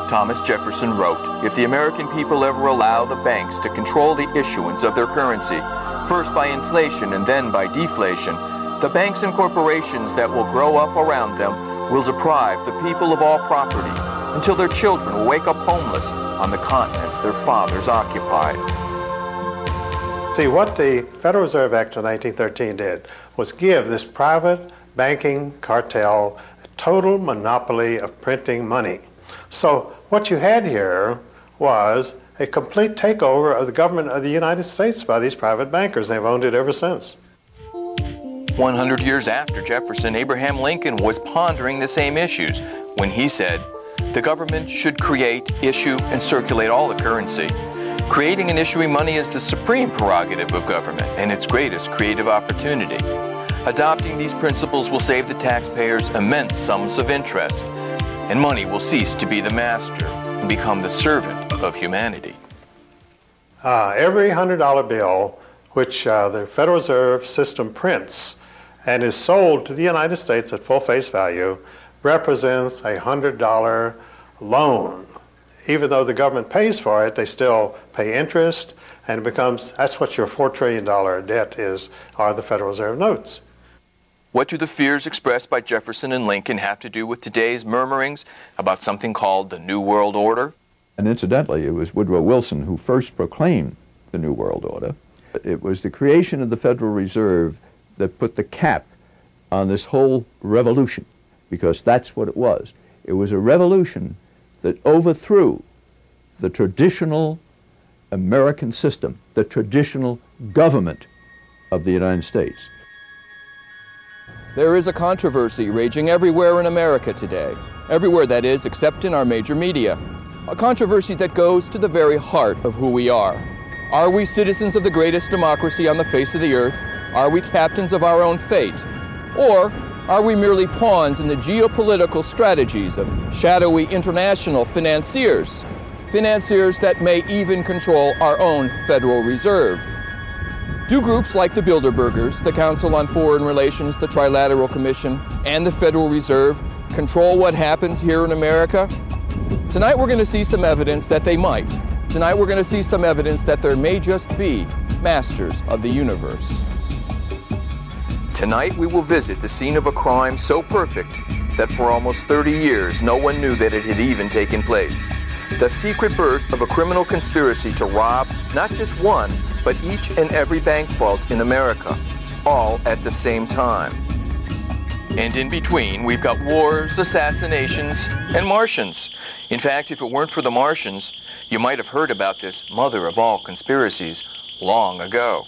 Thomas Jefferson wrote, "If the American people ever allow the banks to control the issuance of their currency, first by inflation and then by deflation, the banks and corporations that will grow up around them will deprive the people of all property until their children will wake up homeless on the continents their fathers occupied." See, what the Federal Reserve Act of 1913 did was give this private banking cartel a total monopoly of printing money. So what you had here was a complete takeover of the government of the United States by these private bankers. They've owned it ever since. 100 years after Jefferson, Abraham Lincoln was pondering the same issues when he said, "The government should create, issue, and circulate all the currency. Creating and issuing money is the supreme prerogative of government and its greatest creative opportunity. Adopting these principles will save the taxpayers immense sums of interest, and money will cease to be the master and become the servant of humanity." Every $100 bill which the Federal Reserve System prints and is sold to the United States at full face value represents a $100 loan. Even though the government pays for it, they still pay interest, and it becomes, that's what your $4 trillion debt is, are the Federal Reserve notes. What do the fears expressed by Jefferson and Lincoln have to do with today's murmurings about something called the New World Order? And incidentally, it was Woodrow Wilson who first proclaimed the New World Order. It was the creation of the Federal Reserve that put the cap on this whole revolution, because that's what it was. It was a revolution that overthrew the traditional American system, the traditional government of the United States. There is a controversy raging everywhere in America today. Everywhere, that is, except in our major media. A controversy that goes to the very heart of who we are. Are we citizens of the greatest democracy on the face of the earth? Are we captains of our own fate? Or are we merely pawns in the geopolitical strategies of shadowy international financiers? Financiers that may even control our own Federal Reserve. Do groups like the Bilderbergers, the Council on Foreign Relations, the Trilateral Commission, and the Federal Reserve control what happens here in America? Tonight we're going to see some evidence that they might. Tonight we're going to see some evidence that there may just be masters of the universe. Tonight we will visit the scene of a crime so perfect that for almost 30 years no one knew that it had even taken place. The secret birth of a criminal conspiracy to rob not just one, but each and every bank vault in America, all at the same time. And in between, we've got wars, assassinations, and Martians. In fact, if it weren't for the Martians, you might have heard about this mother of all conspiracies long ago.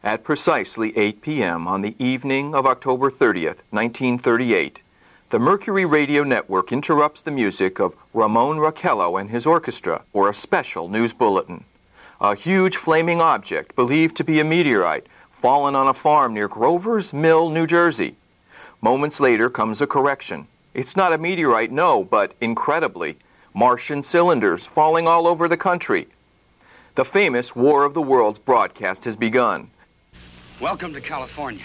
At precisely 8 p.m. on the evening of October 30th, 1938, the Mercury Radio Network interrupts the music of Ramon Raquello and his orchestra for a special news bulletin. A huge flaming object believed to be a meteorite fallen on a farm near Grover's Mill, New Jersey. Moments later comes a correction. It's not a meteorite, no, but incredibly, Martian cylinders falling all over the country. The famous War of the Worlds broadcast has begun. Welcome to California.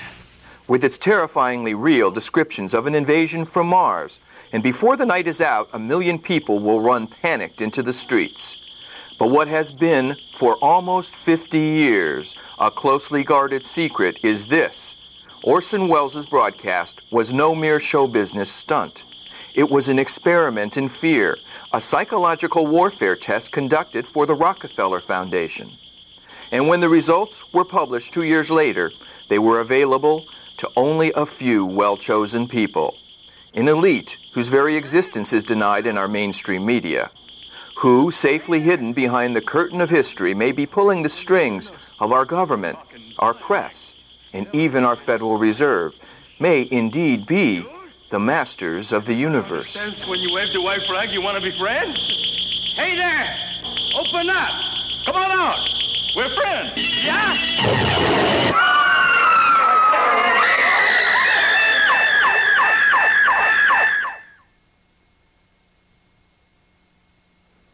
With its terrifyingly real descriptions of an invasion from Mars, and before the night is out, 1 million people will run panicked into the streets. But what has been, for almost 50 years, a closely guarded secret is this. Orson Welles' broadcast was no mere show business stunt. It was an experiment in fear, a psychological warfare test conducted for the Rockefeller Foundation. And when the results were published 2 years later, they were available to only a few well-chosen people, an elite whose very existence is denied in our mainstream media, who, safely hidden behind the curtain of history, may be pulling the strings of our government, our press, and even our Federal Reserve, may indeed be the masters of the universe. Since when you wave the white flag, you want to be friends? Hey there! Open up! Come on out! We're friends! Yeah?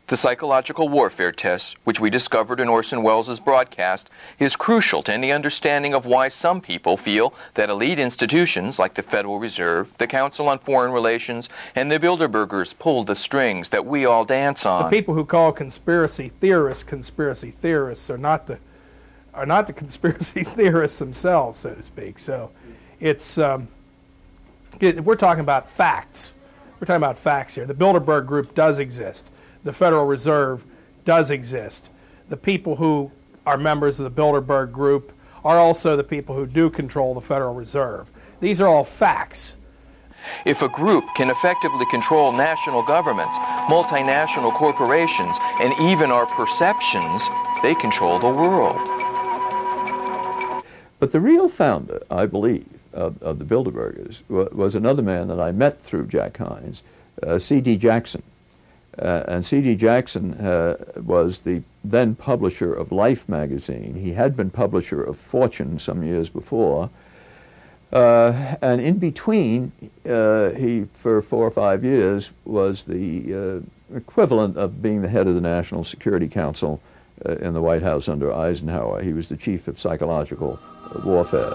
The psychological warfare test, which we discovered in Orson Welles' broadcast, is crucial to any understanding of why some people feel that elite institutions like the Federal Reserve, the Council on Foreign Relations, and the Bilderbergers pull the strings that we all dance on. The people who call conspiracy theorists are not the conspiracy theorists themselves, so to speak. So it's we're talking about facts. We're talking about facts here. The Bilderberg Group does exist. The Federal Reserve does exist. The people who are members of the Bilderberg Group are also the people who do control the Federal Reserve. These are all facts. If a group can effectively control national governments, multinational corporations, and even our perceptions, they control the world. But the real founder, I believe, of the Bilderbergers was another man that I met through Jack Hines, C.D. Jackson. And C.D. Jackson was the then publisher of Life magazine. He had been publisher of Fortune some years before. And in between, he, for 4 or 5 years, was the equivalent of being the head of the National Security Council in the White House under Eisenhower. He was the chief of psychological warfare.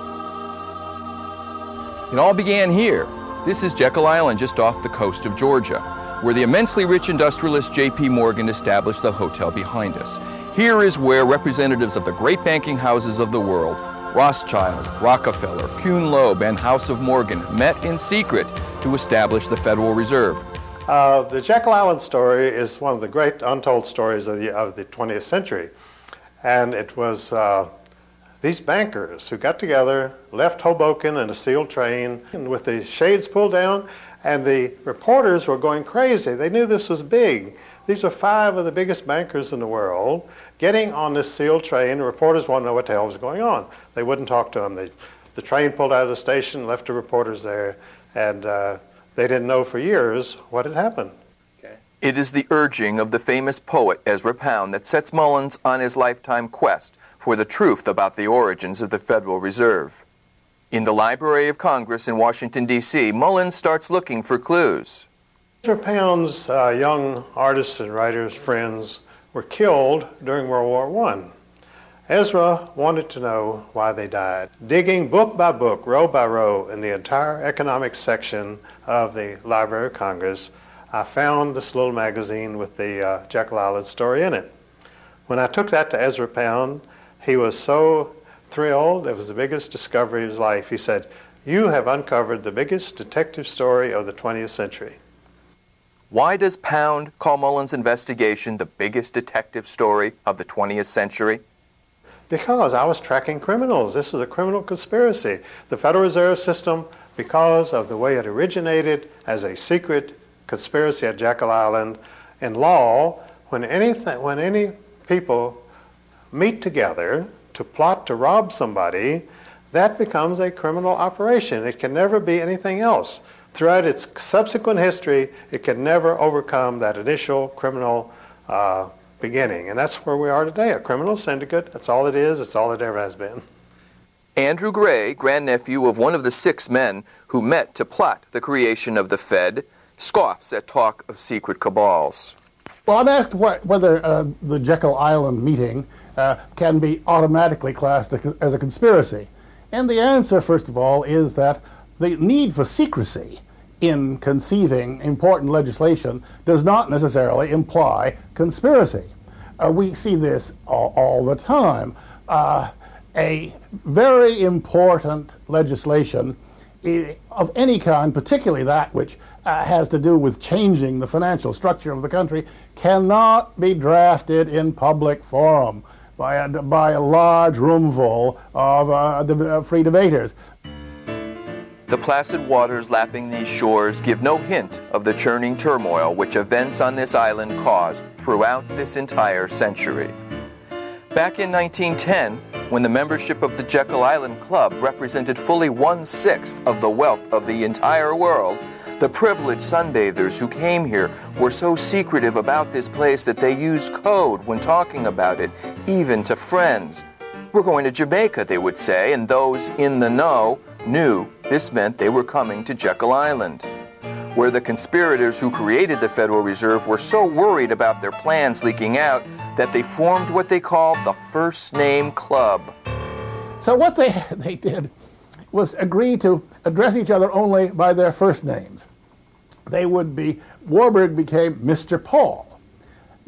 It all began here. This is Jekyll Island, just off the coast of Georgia, where the immensely rich industrialist J.P. Morgan established the hotel behind us. Here is where representatives of the great banking houses of the world, Rothschild, Rockefeller, Kuhn Loeb, and House of Morgan, met in secret to establish the Federal Reserve. The Jekyll Island story is one of the great untold stories of the 20th century. And it was these bankers who got together, left Hoboken in a sealed train, and with the shades pulled down, and the reporters were going crazy. They knew this was big. These were 5 of the biggest bankers in the world getting on this sealed train. The reporters wanted to know what the hell was going on. They wouldn't talk to them. The train pulled out of the station, left the reporters there, and they didn't know for years what had happened. It is the urging of the famous poet Ezra Pound that sets Mullins on his lifetime quest for the truth about the origins of the Federal Reserve. In the Library of Congress in Washington, D.C., Mullins starts looking for clues. Ezra Pound's young artists and writers, friends, were killed during World War I. Ezra wanted to know why they died. Digging book by book, row by row, in the entire economics section of the Library of Congress, I found this little magazine with the Jekyll Island story in it. When I took that to Ezra Pound, he was so thrilled. It was the biggest discovery of his life. He said, "You have uncovered the biggest detective story of the 20th century." Why does Pound call Mullins' investigation the biggest detective story of the 20th century? Because I was tracking criminals. This is a criminal conspiracy. The Federal Reserve System, because of the way it originated as a secret conspiracy at Jekyll Island, in law, when any people meet together to plot to rob somebody, that becomes a criminal operation. It can never be anything else. Throughout its subsequent history, it can never overcome that initial criminal beginning. And that's where we are today, a criminal syndicate. That's all it is. It's all it ever has been. Andrew Gray, grandnephew of one of the 6 men who met to plot the creation of the Fed, scoffs at talk of secret cabals. Well, I'm asked whether the Jekyll Island meeting can be automatically classed as a conspiracy. And the answer, first of all, is that the need for secrecy in conceiving important legislation does not necessarily imply conspiracy. We see this all the time. A very important legislation of any kind, particularly that which has to do with changing the financial structure of the country, cannot be drafted in public forum by a large roomful of free debaters. The placid waters lapping these shores give no hint of the churning turmoil which events on this island caused throughout this entire century. Back in 1910, when the membership of the Jekyll Island Club represented fully 1/6 of the wealth of the entire world, the privileged sunbathers who came here were so secretive about this place that they used code when talking about it, even to friends. "We're going to Jamaica," they would say, and those in the know knew this meant they were coming to Jekyll Island. where the conspirators who created the Federal Reserve were so worried about their plans leaking out that they formed what they called the First Name Club. So what they did was agree to address each other only by their first names. They would be, Warburg became Mr. Paul.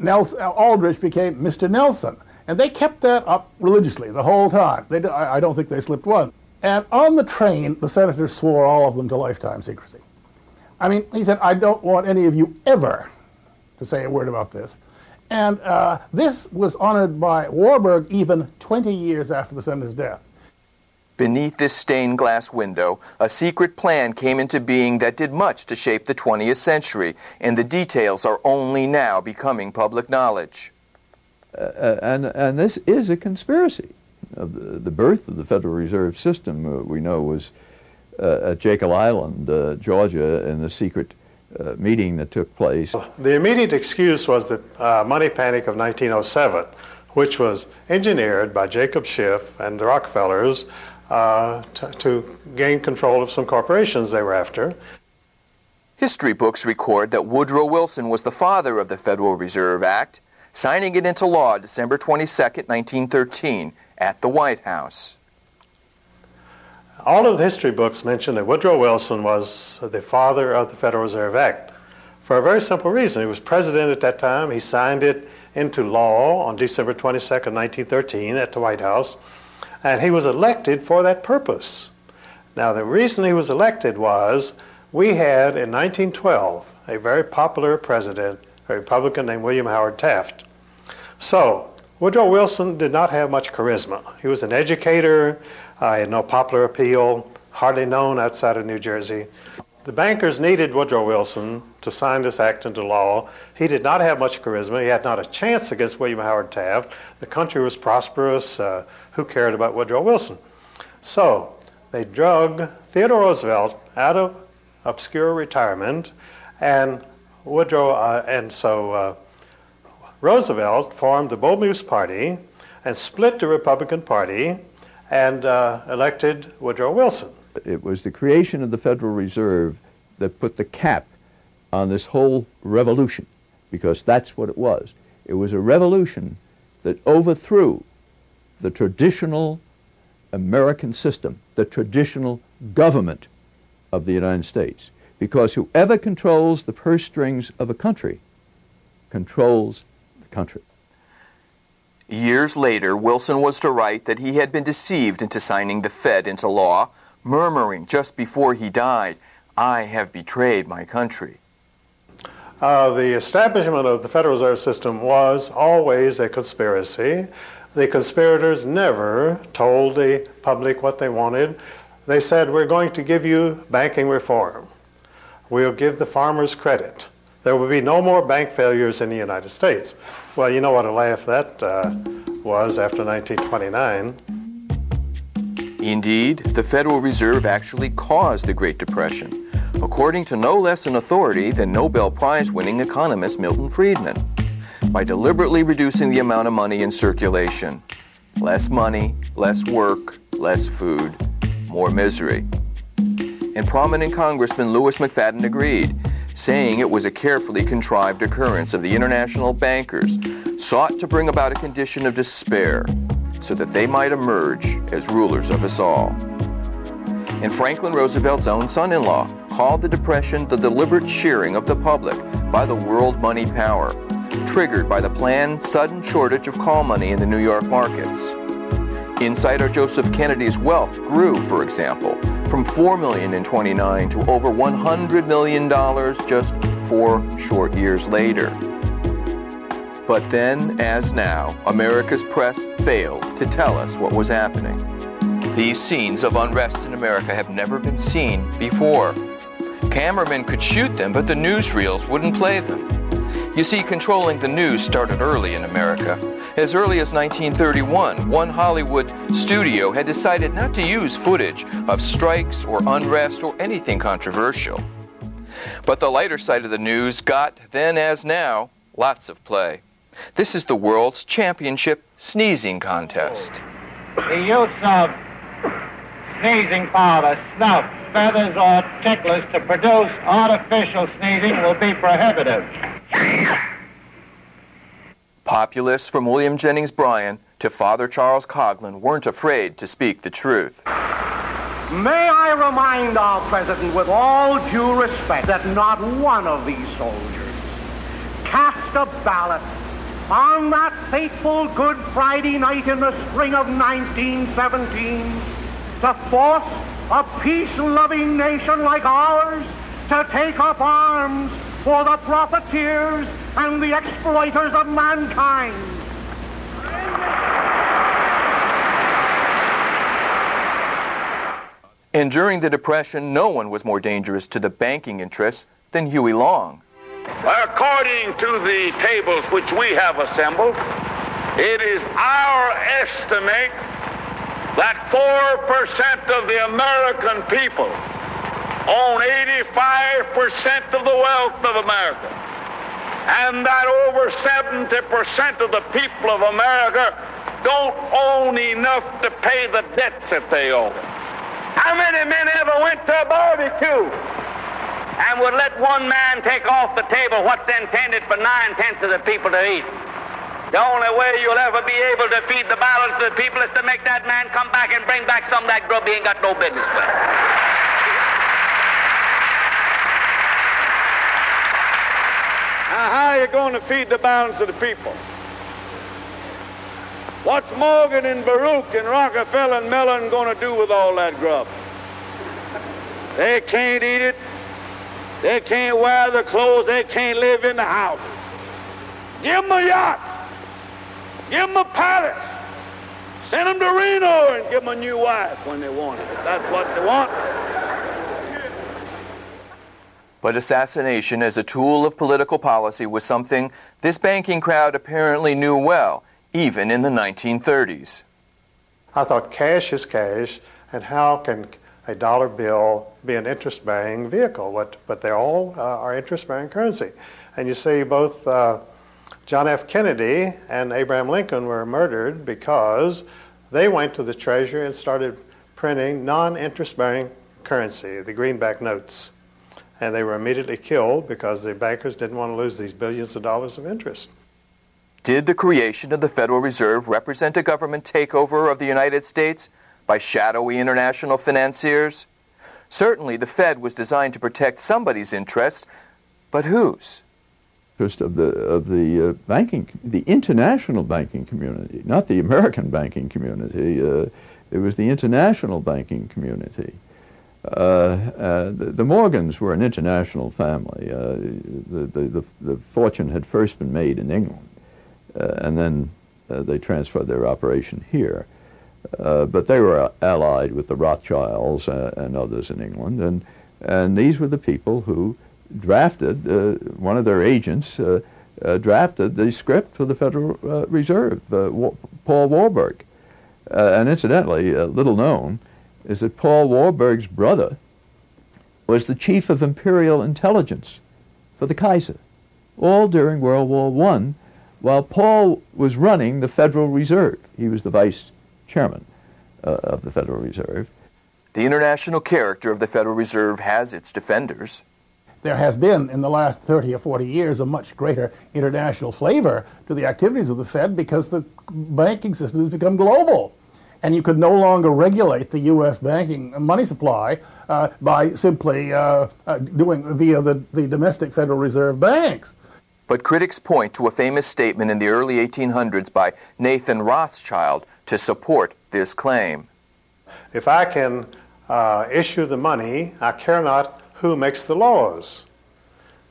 Aldrich became Mr. Nelson. And they kept that up religiously the whole time. I don't think they slipped one. And on the train, the senators swore all of them to lifetime secrecy. I mean, he said, I don't want any of you ever to say a word about this. And this was honored by Warburg even 20 years after the senator's death. Beneath this stained glass window, a secret plan came into being that did much to shape the 20th century, and the details are only now becoming public knowledge. And this is a conspiracy. The birth of the Federal Reserve System, we know, was at Jekyll Island, Georgia, in the secret meeting that took place. The immediate excuse was the money panic of 1907, which was engineered by Jacob Schiff and the Rockefellers to gain control of some corporations they were after. History books record that Woodrow Wilson was the father of the Federal Reserve Act, signing it into law December 22, 1913, at the White House. All of the history books mention that Woodrow Wilson was the father of the Federal Reserve Act for a very simple reason. He was president at that time. He signed it into law on December 22, 1913, at the White House, and he was elected for that purpose. Now, the reason he was elected was we had, in 1912, a very popular president, a Republican named William Howard Taft. So, Woodrow Wilson did not have much charisma. He was an educator, he had no popular appeal, hardly known outside of New Jersey. The bankers needed Woodrow Wilson to sign this act into law. He did not have much charisma. He had not a chance against William Howard Taft. The country was prosperous. Who cared about Woodrow Wilson? So they drug Theodore Roosevelt out of obscure retirement, and Roosevelt formed the Bull Moose Party and split the Republican Party and elected Woodrow Wilson. It was the creation of the Federal Reserve that put the cap on this whole revolution, because that's what it was. It was a revolution that overthrew the traditional American system, the traditional government of the United States, because whoever controls the purse strings of a country controls the country. Years later, Wilson was to write that he had been deceived into signing the Fed into law, murmuring just before he died, "I have betrayed my country." The establishment of the Federal Reserve System was always a conspiracy. The conspirators never told the public what they wanted. They said, we're going to give you banking reform. We'll give the farmers credit. There will be no more bank failures in the United States. Well, you know what a laugh that was after 1929. Indeed, the Federal Reserve actually caused the Great Depression, according to no less an authority than Nobel Prize-winning economist Milton Friedman, by deliberately reducing the amount of money in circulation. Less money, less work, less food, more misery. And prominent Congressman Louis McFadden agreed, saying it was a carefully contrived occurrence of the international bankers sought to bring about a condition of despair so that they might emerge as rulers of us all. And Franklin Roosevelt's own son-in-law called the Depression the deliberate shearing of the public by the world money power, triggered by the planned sudden shortage of call money in the New York markets. Insider Joseph Kennedy's wealth grew, for example, from $4 million in 29 to over $100 million just 4 short years later. But then, as now, America's press failed to tell us what was happening. These scenes of unrest in America have never been seen before. Cameramen could shoot them, but the newsreels wouldn't play them. You see, controlling the news started early in America. As early as 1931, one Hollywood studio had decided not to use footage of strikes or unrest or anything controversial. But the lighter side of the news got, then as now, lots of play. This is the world's championship sneezing contest. The use of sneezing powder, snuff, feathers, or ticklers to produce artificial sneezing will be prohibitive. Populists from William Jennings Bryan to Father Charles Coughlin weren't afraid to speak the truth. May I remind our President with all due respect that not one of these soldiers cast a ballot on that fateful Good Friday night in the spring of 1917 to force a peace-loving nation like ours to take up arms for the profiteers and the exploiters of mankind. And during the Depression, no one was more dangerous to the banking interests than Huey Long. According to the tables which we have assembled, it is our estimate that 4% of the American people own 85% of the wealth of America, and that over 70% of the people of America don't own enough to pay the debts that they owe. How many men ever went to a barbecue and would let one man take off the table what's intended for 9/10 of the people to eat? The only way you'll ever be able to feed the balance of the people is to make that man come back and bring back some of that grub he ain't got no business with. Now, how are you going to feed the balance of the people? What's Morgan and Baruch and Rockefeller and Mellon going to do with all that grub? They can't eat it. They can't wear the clothes. They can't live in the house. Give them a yacht. Give them a palace. Send them to Reno and give them a new wife when they want it. That's what they want. But assassination as a tool of political policy was something this banking crowd apparently knew well, even in the 1930s. I thought cash is cash, and how can a dollar bill be an interest-bearing vehicle? But they all are interest-bearing currency. And you see both John F. Kennedy and Abraham Lincoln were murdered because they went to the Treasury and started printing non-interest-bearing currency, the greenback notes. And they were immediately killed because the bankers didn't want to lose these billions of dollars of interest. Did the creation of the Federal Reserve represent a government takeover of the United States by shadowy international financiers? Certainly the Fed was designed to protect somebody's interests, but whose? Interest of the banking, the international banking community, not the American banking community. It was the international banking community. The Morgans were an international family. The fortune had first been made in England, and then they transferred their operation here. But they were allied with the Rothschilds and others in England, and these were the people who drafted, one of their agents drafted the script for the Federal Reserve, Paul Warburg. And incidentally, little known, is that Paul Warburg's brother was the chief of imperial intelligence for the Kaiser, all during World War I, while Paul was running the Federal Reserve. He was the vice chairman of the Federal Reserve. The international character of the Federal Reserve has its defenders. There has been, in the last 30 or 40 years, a much greater international flavor to the activities of the Fed because the banking system has become global. And you could no longer regulate the U.S. banking money supply by simply doing via the domestic Federal Reserve banks. But critics point to a famous statement in the early 1800s by Nathan Rothschild to support this claim. If I can issue the money, I care not who makes the laws,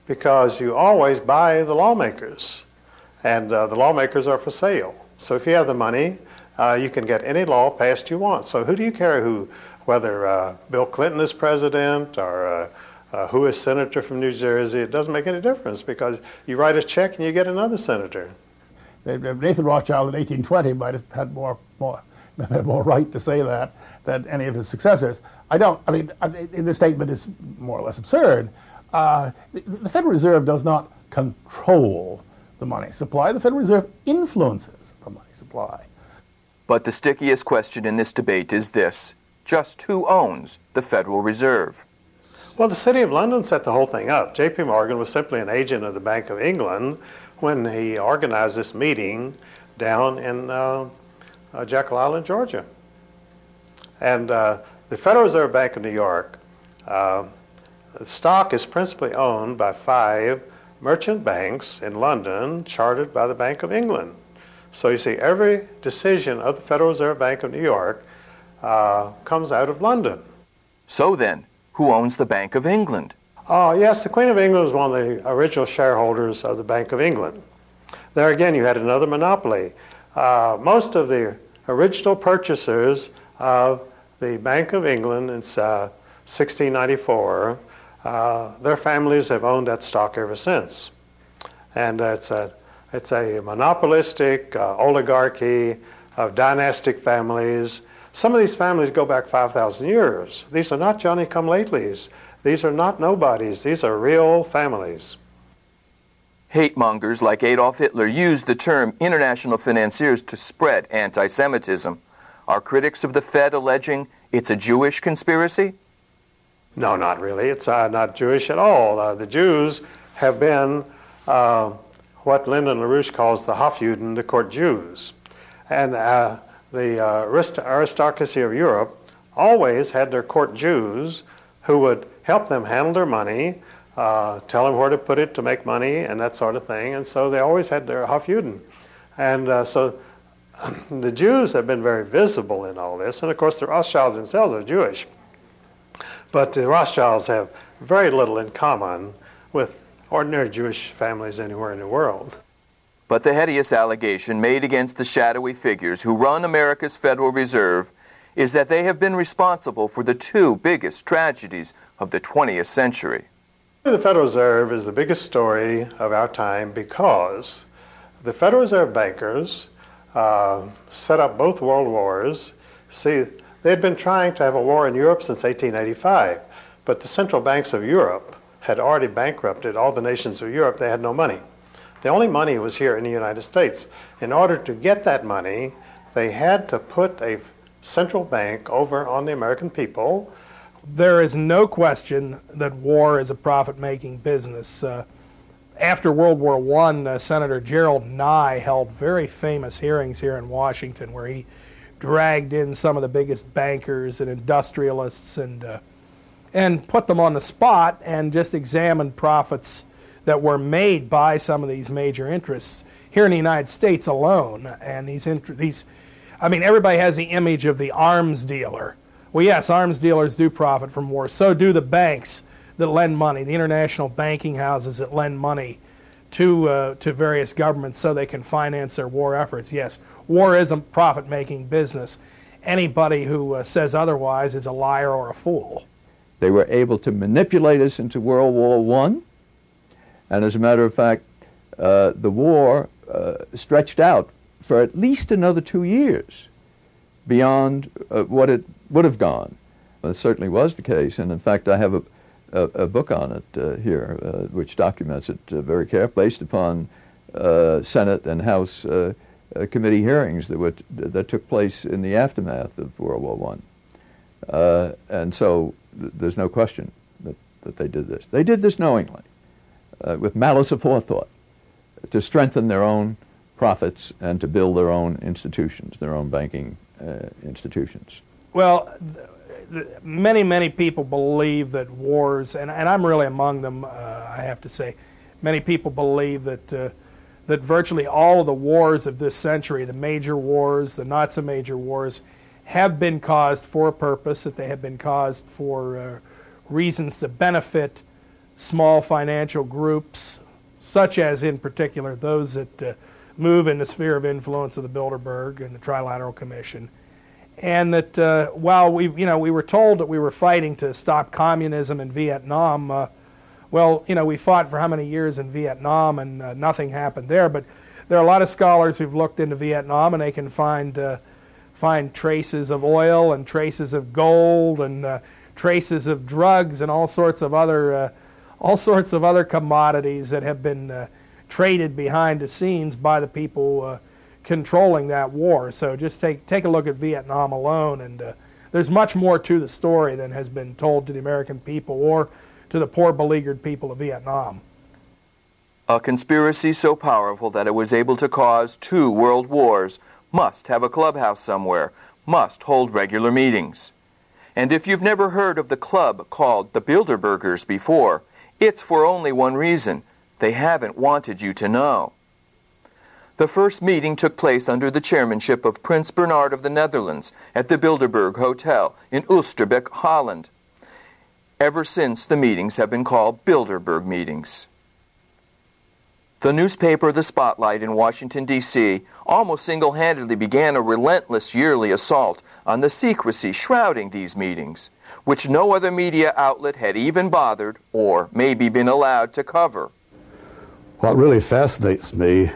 because you always buy the lawmakers, and the lawmakers are for sale. So if you have the money, you can get any law passed you want. So who do you care whether Bill Clinton is president or who is senator from New Jersey? It doesn't make any difference because you write a check and you get another senator. Nathan Rothschild in 1820 might have had more right to say that than any of his successors. The statement is more or less absurd. The Federal Reserve does not control the money supply. The Federal Reserve influences the money supply. But the stickiest question in this debate is this: just who owns the Federal Reserve? Well, the City of London set the whole thing up. J.P. Morgan was simply an agent of the Bank of England when he organized this meeting down in Jekyll Island, Georgia. And the Federal Reserve Bank of New York, the stock is principally owned by 5 merchant banks in London chartered by the Bank of England. So you see, every decision of the Federal Reserve Bank of New York comes out of London. So then, who owns the Bank of England? Yes, the Queen of England was one of the original shareholders of the Bank of England. There again, you had another monopoly. Most of the original purchasers of the Bank of England in 1694, their families have owned that stock ever since. And it's a monopolistic oligarchy of dynastic families. Some of these families go back 5,000 years. These are not Johnny-come-latelys. These are not nobodies. These are real families. Hate mongers like Adolf Hitler used the term international financiers to spread anti-Semitism. Are critics of the Fed alleging it's a Jewish conspiracy? No, not really. It's not Jewish at all. The Jews have been what Lyndon LaRouche calls the Hofjuden, the court Jews. And the aristocracy of Europe always had their court Jews who would help them handle their money, tell them where to put it to make money and that sort of thing. And so they always had their Hofjuden. And so the Jews have been very visible in all this. And of course the Rothschilds themselves are Jewish. But the Rothschilds have very little in common with ordinary Jewish families anywhere in the world. But the hideous allegation made against the shadowy figures who run America's Federal Reserve is that they have been responsible for the 2 biggest tragedies of the 20th century. The Federal Reserve is the biggest story of our time because the Federal Reserve bankers set up both world wars. See, they had been trying to have a war in Europe since 1885, but the central banks of Europe had already bankrupted all the nations of Europe. They had no money. The only money was here in the United States. In order to get that money, they had to put a central bank over on the American people. There is no question that war is a profit-making business. After World War I, Senator Gerald Nye held very famous hearings here in Washington where he dragged in some of the biggest bankers and industrialists and put them on the spot and just examined profits that were made by some of these major interests here in the United States alone. And everybody has the image of the arms dealer. Well, yes, arms dealers do profit from war. So do the banks that lend money, the international banking houses that lend money to various governments so they can finance their war efforts. Yes, war is a profit-making business. Anybody who says otherwise is a liar or a fool. They were able to manipulate us into World War I. And as a matter of fact, the war stretched out for at least another 2 years beyond what it would have gone. It certainly was the case. And in fact, I have a book on it here, which documents it very carefully, based upon Senate and House committee hearings that took place in the aftermath of World War I. And so there's no question that they did this. They did this knowingly, with malice aforethought, to strengthen their own profits and to build their own institutions, their own banking institutions. Well, many people believe that wars, and I'm really among them, I have to say, many people believe that that virtually all of the wars of this century, the major wars, the not so major wars, have been caused for a purpose, that they have been caused for reasons to benefit small financial groups, such as in particular those that move in the sphere of influence of the Bilderberg and the Trilateral Commission. And that while we were told that we were fighting to stop communism in Vietnam, we fought for how many years in Vietnam and nothing happened there. But there are a lot of scholars who've looked into Vietnam and they can find traces of oil and traces of gold and traces of drugs and all sorts of other commodities that have been traded behind the scenes by the people controlling that war. So just take a look at Vietnam alone, and there's much more to the story than has been told to the American people or to the poor beleaguered people of Vietnam. A conspiracy so powerful that it was able to cause 2 world wars must have a clubhouse somewhere, must hold regular meetings. And if you've never heard of the club called the Bilderbergers before, it's for only one reason: they haven't wanted you to know. The first meeting took place under the chairmanship of Prince Bernhard of the Netherlands at the Bilderberg Hotel in Oosterbeek, Holland. Ever since, the meetings have been called Bilderberg meetings. The newspaper The Spotlight in Washington, D.C. almost single-handedly began a relentless yearly assault on the secrecy shrouding these meetings, which no other media outlet had even bothered or maybe been allowed to cover. What really fascinates me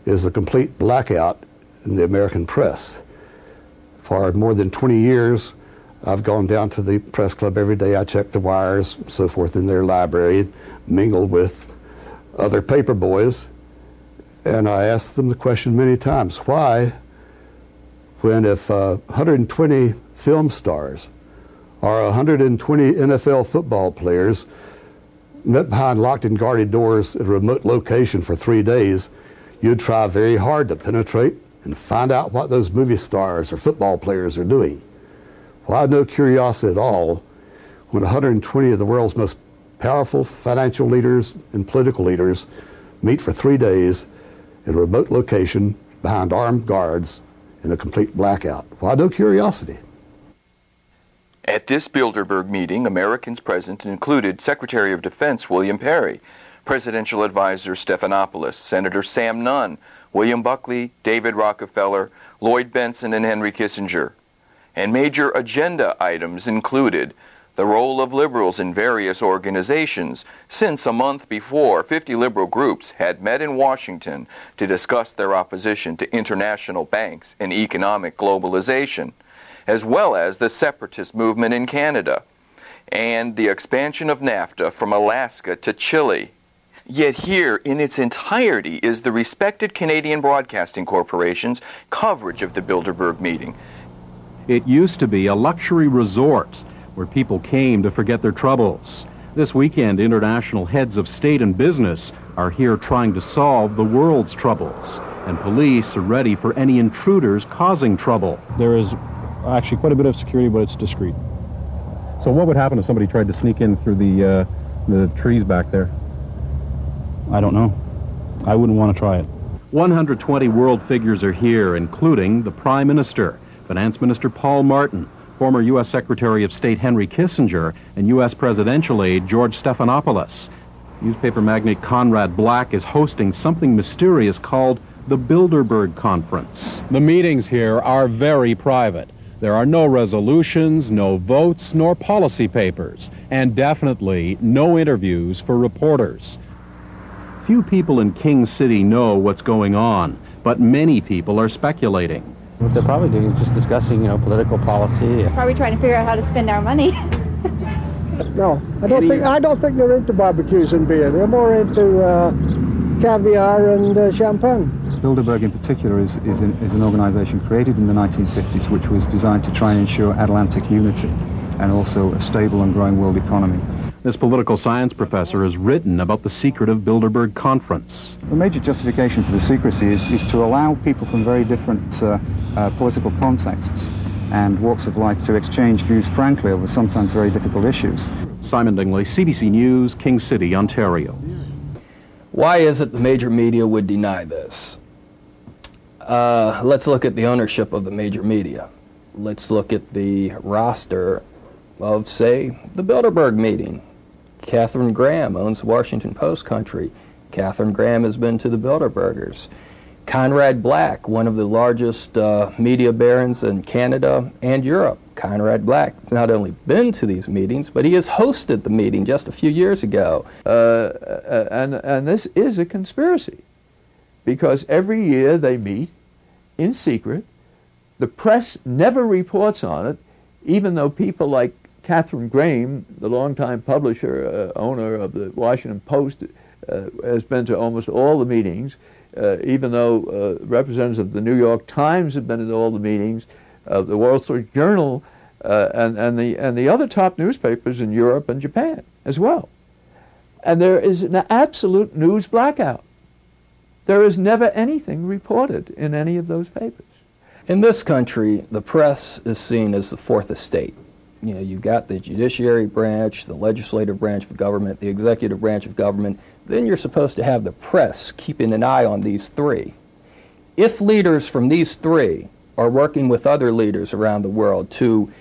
is the complete blackout in the American press. For more than 20 years, I've gone down to the press club every day. I check the wires and so forth in their library, mingled with other paper boys, and I asked them the question many times: why, when if 120 film stars or 120 NFL football players met behind locked and guarded doors at a remote location for 3 days, you'd try very hard to penetrate and find out what those movie stars or football players are doing? Well, I had no curiosity at all when 120 of the world's most powerful financial leaders and political leaders meet for 3 days in a remote location behind armed guards in a complete blackout. Well, I had no curiosity. At this Bilderberg meeting, Americans present included Secretary of Defense William Perry, Presidential Advisor Stephanopoulos, Senator Sam Nunn, William Buckley, David Rockefeller, Lloyd Bentsen, and Henry Kissinger. And major agenda items included the role of liberals in various organizations, since a month before, 50 liberal groups had met in Washington to discuss their opposition to international banks and economic globalization, as well as the separatist movement in Canada, and the expansion of NAFTA from Alaska to Chile. Yet here, in its entirety, is the respected Canadian Broadcasting Corporation's coverage of the Bilderberg meeting. It used to be a luxury resort where people came to forget their troubles. This weekend, international heads of state and business are here trying to solve the world's troubles, and police are ready for any intruders causing trouble. There is actually quite a bit of security, but it's discreet. So what would happen if somebody tried to sneak in through the trees back there? I don't know. I wouldn't want to try it. 120 world figures are here, including the Prime Minister, Finance Minister Paul Martin, former U.S. Secretary of State Henry Kissinger, and U.S. presidential aide George Stephanopoulos. Newspaper magnate Conrad Black is hosting something mysterious called the Bilderberg Conference. The meetings here are very private. There are no resolutions, no votes, nor policy papers, and definitely no interviews for reporters. Few people in King City know what's going on, but many people are speculating. What they're probably doing is just discussing, political policy. Probably trying to figure out how to spend our money. No, I don't think they're into barbecues and beer. They're more into caviar and champagne. Bilderberg in particular is an organization created in the 1950s which was designed to try and ensure Atlantic unity and also a stable and growing world economy. This political science professor has written about the secret of Bilderberg Conference. The major justification for the secrecy is to allow people from very different political contexts and walks of life to exchange views frankly over sometimes very difficult issues. Simon Dingley, CBC News, King City, Ontario. Why is it the major media would deny this? Let's look at the ownership of the major media. Let's look at the roster of, say, the Bilderberg meeting. Katharine Graham owns the Washington Post country. Katharine Graham has been to the Bilderbergers. Conrad Black, one of the largest media barons in Canada and Europe. Conrad Black has not only been to these meetings, but he has hosted the meeting just a few years ago. And this is a conspiracy, because every year they meet in secret. The press never reports on it, even though people like Katharine Graham, the longtime publisher, owner of the Washington Post, has been to almost all the meetings, even though representatives of the New York Times have been at all the meetings. The Wall Street Journal and the other top newspapers in Europe and Japan as well. And there is an absolute news blackout. There is never anything reported in any of those papers. In this country, the press is seen as the fourth estate. You know, you've got the judiciary branch, the legislative branch of government, the executive branch of government. Then you're supposed to have the press keeping an eye on these three. If leaders from these three are working with other leaders around the world to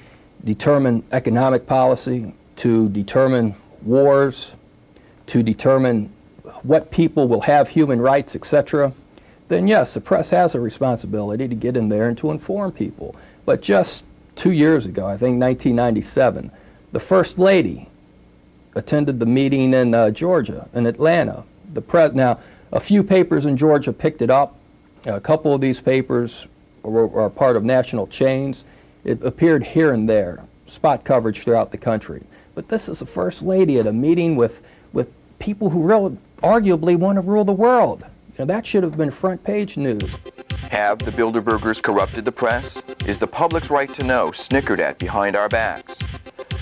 determine economic policy, to determine wars, to determine what people will have human rights, etc., then yes, the press has a responsibility to get in there and to inform people. But just 2 years ago, I think 1997, the First Lady attended the meeting in Georgia, in Atlanta. Now, a few papers in Georgia picked it up. A couple of these papers are part of national chains. It appeared here and there, spot coverage throughout the country. But this is the First Lady at a meeting with people who really arguably want to rule the world. You know, that should have been front page news. Have the Bilderbergers corrupted the press? Is the public's right to know snickered at behind our backs?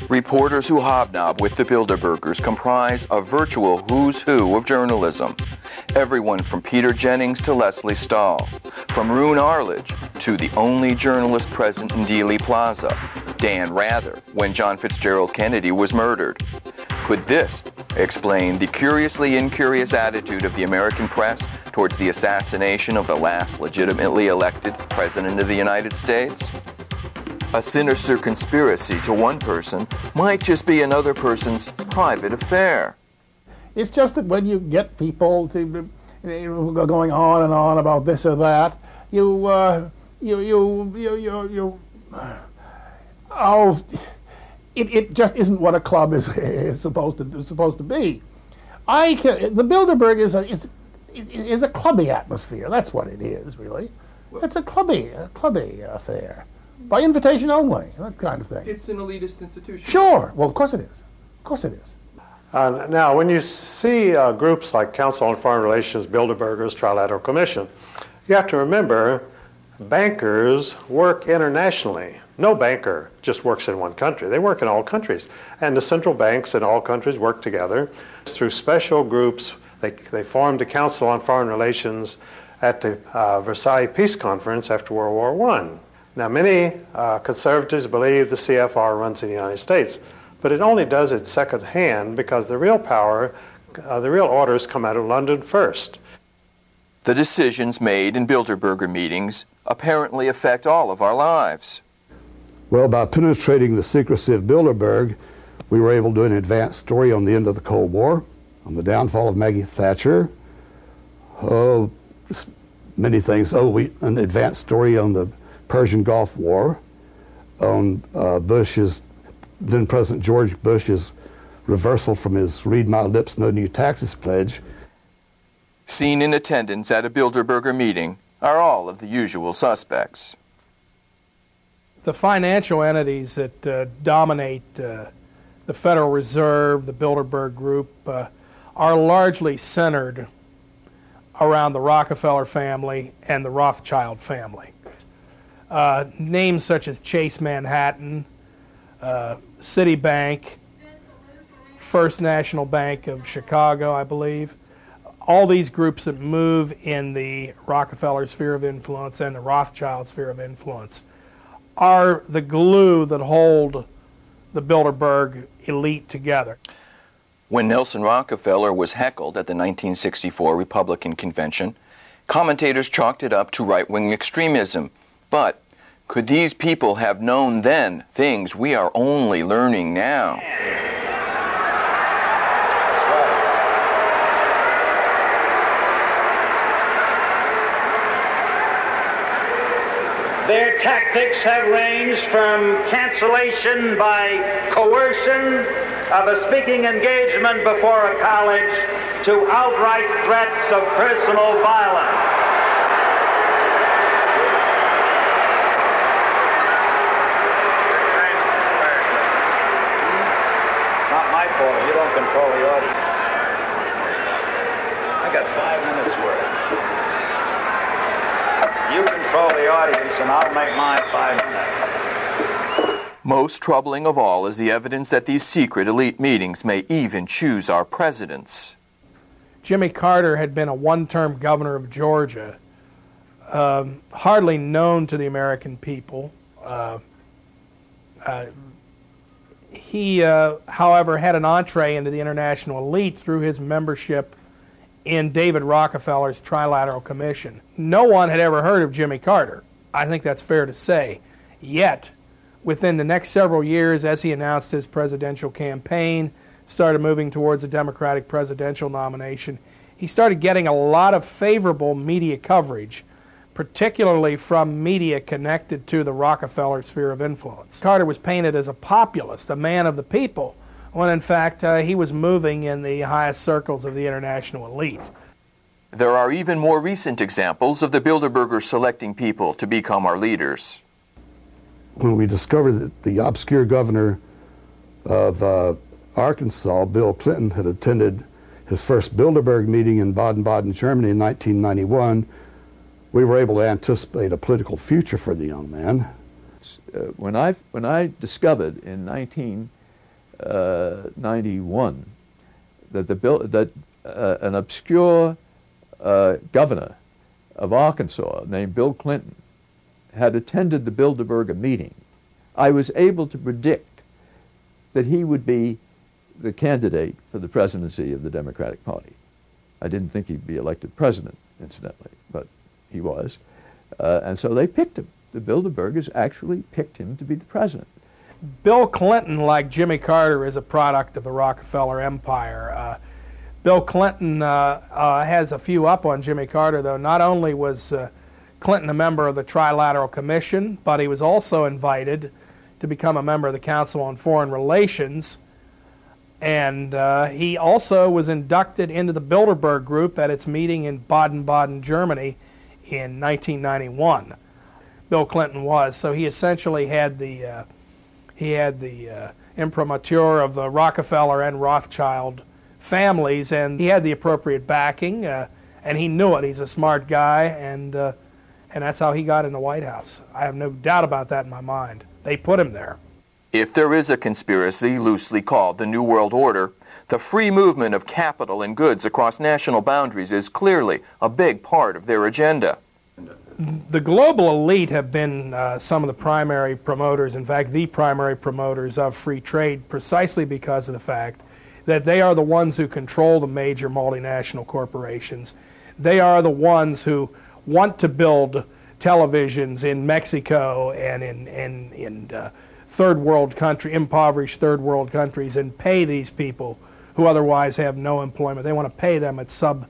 Reporters who hobnob with the Bilderbergers comprise a virtual who's who of journalism. Everyone from Peter Jennings to Leslie Stahl, from Roone Arledge to the only journalist present in Dealey Plaza, Dan Rather, when John Fitzgerald Kennedy was murdered. Could this explain the curiously incurious attitude of the American press towards the assassination of the last legitimately elected President of the United States? A sinister conspiracy to one person might just be another person's private affair. It's just that when you get people to going on and on about this or that, it just isn't what a club is supposed to be. The Bilderberg is a clubby atmosphere. That's what it is, really. It's a clubby affair, by invitation only, that kind of thing. It's an elitist institution. Sure. Well, of course it is. Of course it is. Now, when you see groups like Council on Foreign Relations, Bilderbergers, Trilateral Commission, you have to remember bankers work internationally. No banker just works in one country. They work in all countries. And the central banks in all countries work together. Through special groups, they formed the Council on Foreign Relations at the Versailles Peace Conference after World War I. Now, many conservatives believe the CFR runs in the United States, but it only does it secondhand because the real power, the real orders come out of London first. The decisions made in Bilderberger meetings apparently affect all of our lives. Well, by penetrating the secrecy of Bilderberg, we were able to do an advanced story on the end of the Cold War, on the downfall of Maggie Thatcher, many things. An advanced story on the Persian Gulf War, on then President George Bush's reversal from his read my lips, no new taxes pledge. Seen in attendance at a Bilderberger meeting are all of the usual suspects. The financial entities that dominate the Federal Reserve, the Bilderberg Group, are largely centered around the Rockefeller family and the Rothschild family. Names such as Chase Manhattan, Citibank, First National Bank of Chicago, I believe, all these groups that move in the Rockefeller sphere of influence and the Rothschild sphere of influence are the glue that hold the Bilderberg elite together. When Nelson Rockefeller was heckled at the 1964 Republican Convention, commentators chalked it up to right-wing extremism. But could these people have known then things we are only learning now? Their tactics have ranged from cancellation by coercion of a speaking engagement before a college to outright threats of personal violence. Not my fault. You don't control the audience. I got 5 minutes worth. You control the audience, and I'll make my 5 minutes. Most troubling of all is the evidence that these secret elite meetings may even choose our presidents. Jimmy Carter had been a one-term governor of Georgia, hardly known to the American people. He, however, had an entree into the international elite through his membership in David Rockefeller's Trilateral Commission. No one had ever heard of Jimmy Carter. I think that's fair to say. Yet, within the next several years, as he announced his presidential campaign, started moving towards a Democratic presidential nomination, he started getting a lot of favorable media coverage, particularly from media connected to the Rockefeller sphere of influence. Carter was painted as a populist, a man of the people, when in fact he was moving in the highest circles of the international elite. There are even more recent examples of the Bilderbergers selecting people to become our leaders. When we discovered that the obscure governor of Arkansas, Bill Clinton, had attended his first Bilderberg meeting in Baden-Baden, Germany in 1991, we were able to anticipate a political future for the young man. When I discovered in 1991 that an obscure governor of Arkansas named Bill Clinton had attended the Bilderberger meeting, I was able to predict that he would be the candidate for the presidency of the Democratic Party. I didn't think he'd be elected president, incidentally, but he was. And so they picked him. The Bilderbergers actually picked him to be the president. Bill Clinton, like Jimmy Carter, is a product of the Rockefeller empire. Bill Clinton has a few up on Jimmy Carter, though. Not only was Clinton a member of the Trilateral Commission, but he was also invited to become a member of the Council on Foreign Relations. And he also was inducted into the Bilderberg Group at its meeting in Baden-Baden, Germany in 1991. Bill Clinton was. So he essentially had the imprimatur of the Rockefeller and Rothschild families, and he had the appropriate backing, and he knew it. He's a smart guy, and that's how he got in the White House. I have no doubt about that in my mind. They put him there. If there is a conspiracy loosely called the New World Order, the free movement of capital and goods across national boundaries is clearly a big part of their agenda. The global elite have been some of the primary promoters, in fact, the primary promoters of free trade, precisely because of the fact that they are the ones who control the major multinational corporations. They are the ones who want to build televisions in Mexico and in third world country, impoverished third world countries, and pay these people who otherwise have no employment. They want to pay them at sub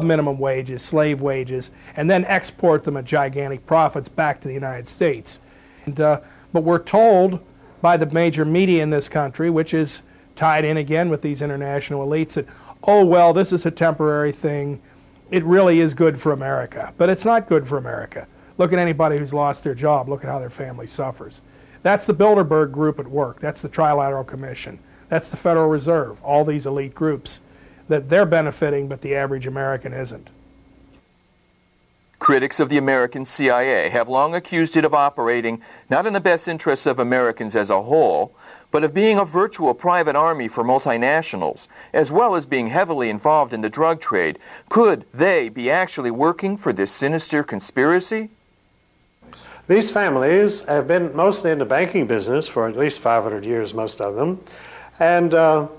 minimum wages, slave wages, and then export them at gigantic profits back to the United States. But we're told by the major media in this country, which is tied in again with these international elites, that, oh, well, this is a temporary thing. It really is good for America. But it's not good for America. Look at anybody who's lost their job. Look at how their family suffers. That's the Bilderberg Group at work. That's the Trilateral Commission. That's the Federal Reserve, all these elite groups that they're benefiting, but the average American isn't. Critics of the American CIA have long accused it of operating not in the best interests of Americans as a whole, but of being a virtual private army for multinationals, as well as being heavily involved in the drug trade. Could they be actually working for this sinister conspiracy? These families have been mostly in the banking business for at least 500 years, most of them. And they're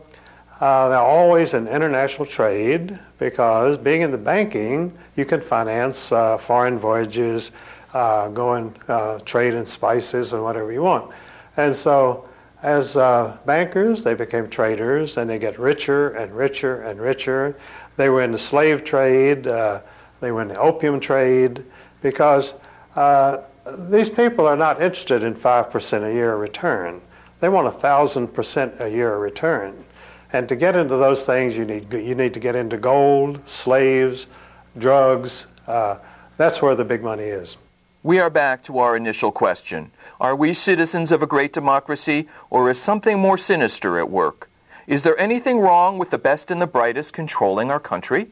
always in international trade, because being in the banking, you can finance foreign voyages, trade in spices and whatever you want. And so as bankers, they became traders, and they get richer and richer and richer. They were in the slave trade, they were in the opium trade, because these people are not interested in 5% a year return. They want 1,000% a year return. And to get into those things, you need to get into gold, slaves, drugs. That's where the big money is. We are back to our initial question. Are we citizens of a great democracy, or is something more sinister at work? Is there anything wrong with the best and the brightest controlling our country?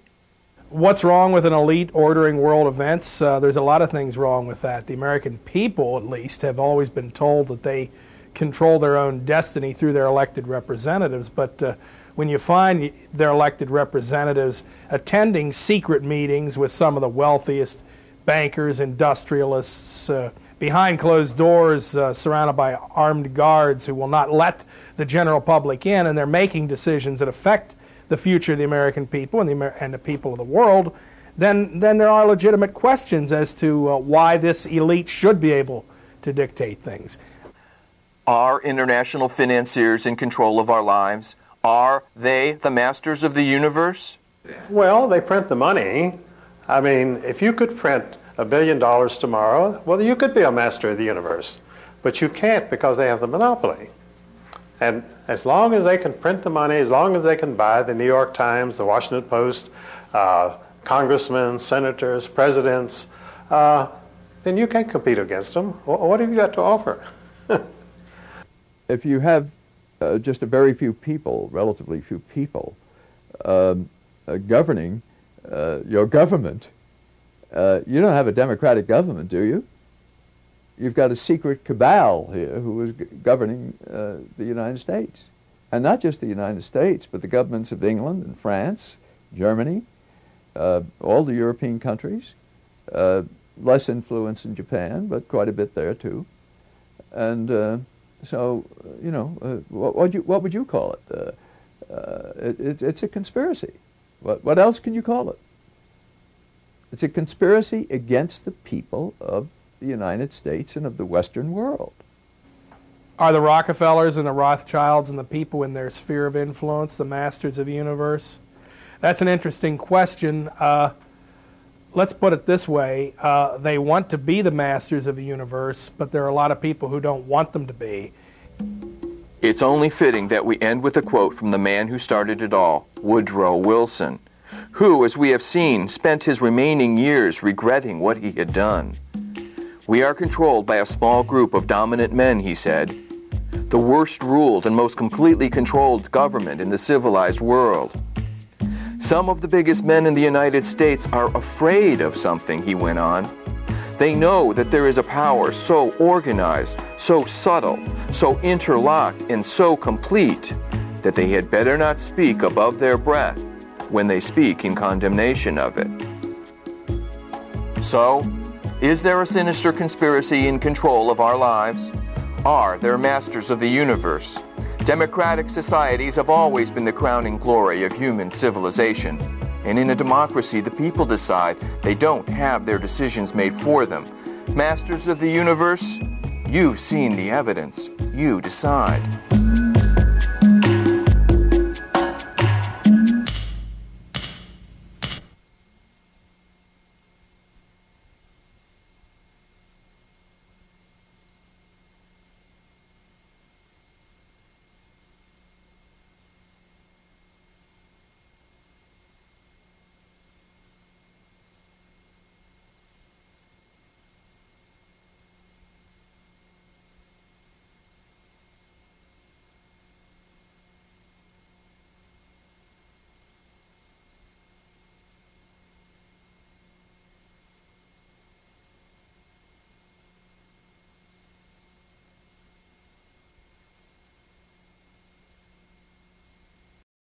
What's wrong with an elite ordering world events? There's a lot of things wrong with that. The American people, at least, have always been told that they control their own destiny through their elected representatives. But when you find their elected representatives attending secret meetings with some of the wealthiest bankers, industrialists, behind closed doors, surrounded by armed guards who will not let the general public in, and they're making decisions that affect the future of the American people and the people of the world, then there are legitimate questions as to why this elite should be able to dictate things. Are international financiers in control of our lives? Are they the masters of the universe? Well, they print the money. I mean, if you could print $1 billion tomorrow, well, you could be a master of the universe. But you can't because they have the monopoly. And as long as they can print the money, as long as they can buy the New York Times, the Washington Post, congressmen, senators, presidents, then you can't compete against them. What have you got to offer? If you have just a very few people, relatively few people, governing your government, you don't have a democratic government, do you? You've got a secret cabal here who is governing the United States. And not just the United States, but the governments of England and France, Germany, all the European countries, less influence in Japan, but quite a bit there too. And so, you know, what would you call it? It's a conspiracy. What else can you call it? It's a conspiracy against the people of the United States and of the Western world. Are the Rockefellers and the Rothschilds and the people in their sphere of influence the masters of the universe? That's an interesting question. Let's put it this way. They want to be the masters of the universe, but there are a lot of people who don't want them to be. It's only fitting that we end with a quote from the man who started it all, Woodrow Wilson, who, as we have seen, spent his remaining years regretting what he had done. We are controlled by a small group of dominant men, he said. The worst ruled and most completely controlled government in the civilized world. Some of the biggest men in the United States are afraid of something, he went on. They know that there is a power so organized, so subtle, so interlocked, and so complete that they had better not speak above their breath when they speak in condemnation of it. So, is there a sinister conspiracy in control of our lives? Are there masters of the universe? Democratic societies have always been the crowning glory of human civilization. And in a democracy, the people decide. They don't have their decisions made for them. Masters of the universe, you've seen the evidence. You decide.